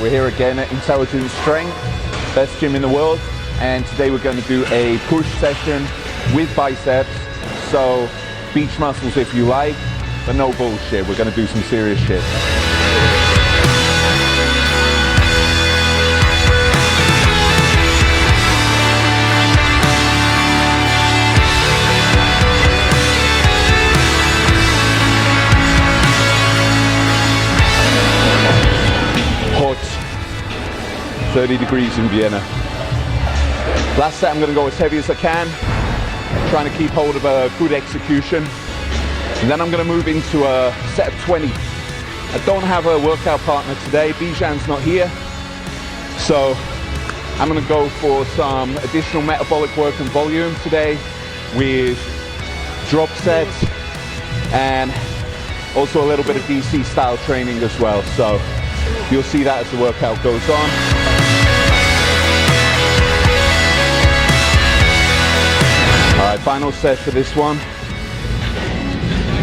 we're here again at Intelligent Strength, best gym in the world, and today we're going to do a push session with biceps, so beach muscles if you like, but no bullshit, we're going to do some serious shit. Hot, 30 degrees in Vienna. Last set I'm going to go as heavy as I can, trying to keep hold of a good execution. And then I'm going to move into a set of 20. I don't have a workout partner today, Bijan's not here. So I'm going to go for some additional metabolic work and volume today with drop sets and also a little bit of DC style training as well. So you'll see that as the workout goes on. All right, final set for this one.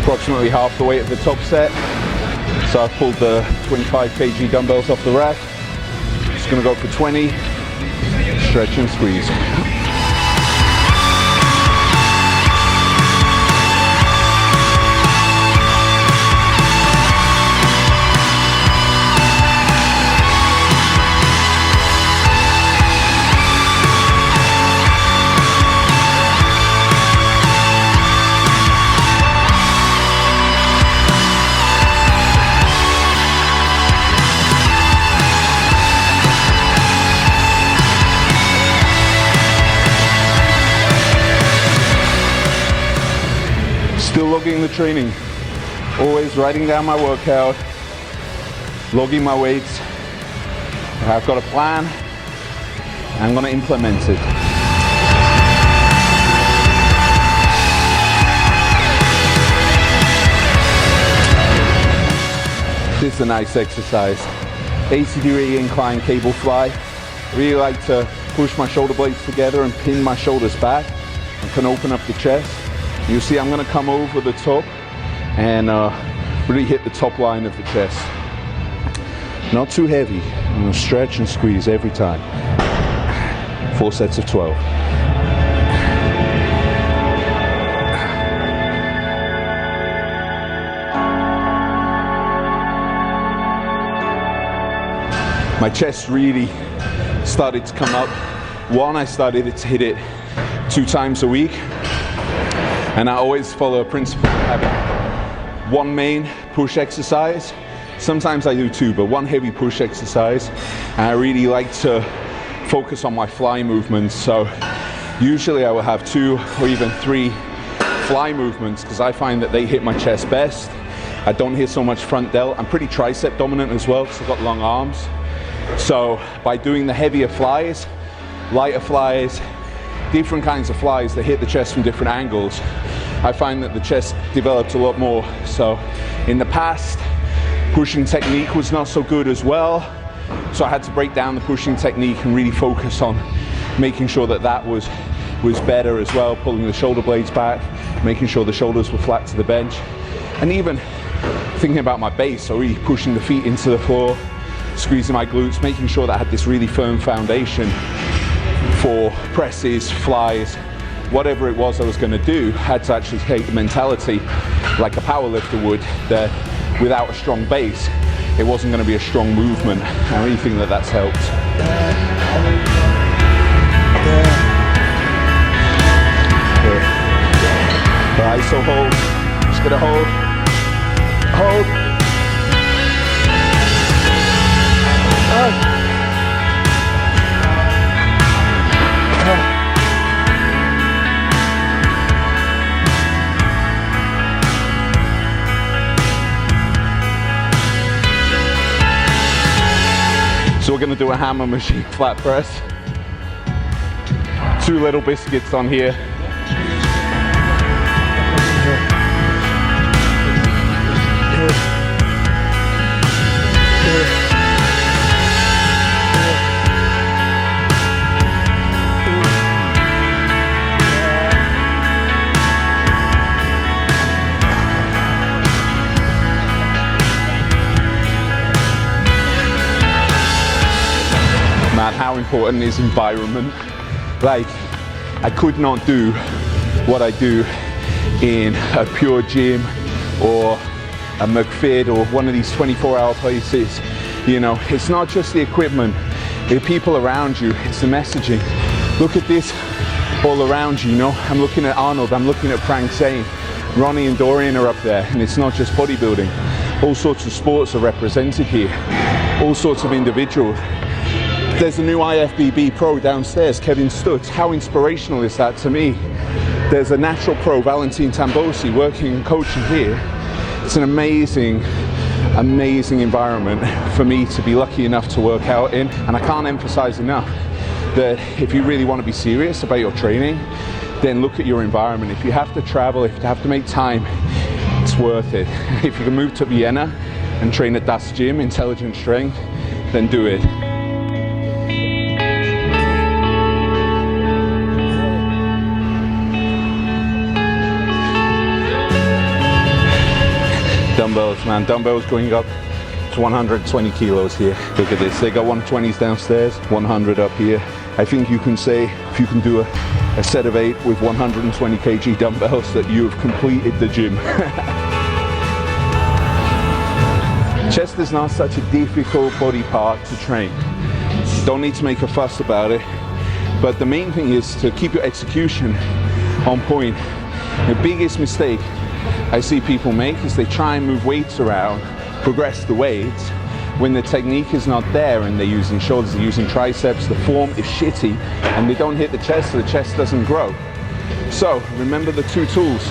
Approximately half the weight of the top set. So I've pulled the 25 kg dumbbells off the rack. Just gonna go for 20, stretch and squeeze. Still logging the training, always writing down my workout, logging my weights. I've got a plan, I'm going to implement it. This is a nice exercise. 80-degree incline cable fly. I really like to push my shoulder blades together and pin my shoulders back and can open up the chest. You see I'm going to come over the top and really hit the top line of the chest. Not too heavy. I'm going to stretch and squeeze every time. 4 sets of 12. My chest really started to come up. One, I started to hit it 2 times a week. And I always follow a principle of having one main push exercise. Sometimes I do 2, but one heavy push exercise. And I really like to focus on my fly movements. So usually I will have 2 or even 3 fly movements because I find that they hit my chest best. I don't hit so much front delt. I'm pretty tricep dominant as well because I've got long arms. So by doing the heavier flies, lighter flies, different kinds of flies that hit the chest from different angles, I find that the chest develops a lot more. So in the past, pushing technique was not so good as well. So I had to break down the pushing technique and really focus on making sure that that was better as well, pulling the shoulder blades back, making sure the shoulders were flat to the bench. And even thinking about my base, so really pushing the feet into the floor, squeezing my glutes, making sure that I had this really firm foundation for presses, flies, whatever it was I was going to do. I had to actually take the mentality like a power lifter would, that without a strong base it wasn't going to be a strong movement. I really think that that's helped. Alright, so hold, just gonna hold. So we're going to do a hammer machine flat press. 2 little biscuits on here. about how important is environment. Like, I could not do what I do in a pure gym or a McFit or one of these 24-hour places. You know, it's not just the equipment, the people around you, it's the messaging. Look at this all around you, you know. I'm looking at Arnold, I'm looking at Frank Zane, Ronnie and Dorian are up there, and it's not just bodybuilding. All sorts of sports are represented here, all sorts of individuals. There's a new IFBB pro downstairs, Kevin Stutz. How inspirational is that to me? There's a natural pro, Valentin Tambosi, working and coaching here. It's an amazing, amazing environment for me to be lucky enough to work out in. And I can't emphasize enough that if you really want to be serious about your training, then look at your environment. If you have to travel, if you have to make time, it's worth it. If you can move to Vienna and train at Das Gym, Intelligent Strength, then do it. Dumbbells, man, dumbbells going up to 120 kilos here. Look at this, they got 120s downstairs, 100 up here. I think you can say, if you can do a set of 8 with 120 kg dumbbells, that you have completed the gym. Chest is not such a difficult body part to train. Don't need to make a fuss about it. But the main thing is to keep your execution on point. The biggest mistake I see people make is they try and move weights around, progress the weights, when the technique is not there and they're using shoulders, they're using triceps, the form is shitty, and they don't hit the chest, so the chest doesn't grow. So remember the two tools.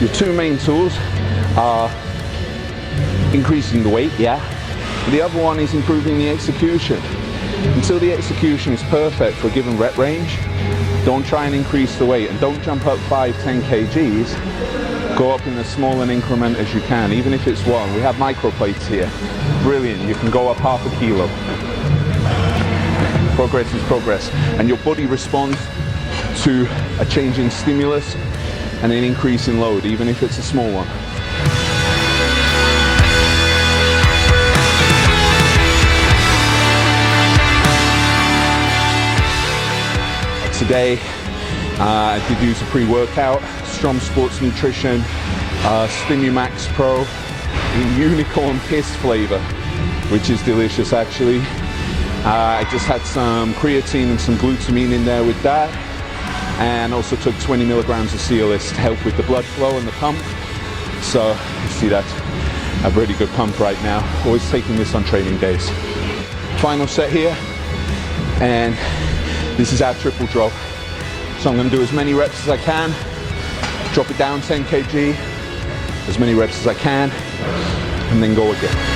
Your two main tools are increasing the weight, yeah. The other one is improving the execution. Until the execution is perfect for a given rep range, don't try and increase the weight, and don't jump up 5-10 kgs. Go up in as small an increment as you can, even if it's one. We have micro plates here. Brilliant, you can go up half a kilo. Progress is progress, and your body responds to a change in stimulus and an increase in load, even if it's a small one. Today, I did use a pre-workout, Strom Sports Nutrition, Stimumax Pro in unicorn piss flavor, which is delicious actually. I just had some creatine and some glutamine in there with that, and also took 20 milligrams of Cialis to help with the blood flow and the pump. So you see that, I have a really good pump right now. Always taking this on training days. Final set here, and this is our triple drop. So I'm going to do as many reps as I can, drop it down 10 kg, as many reps as I can, and then go again.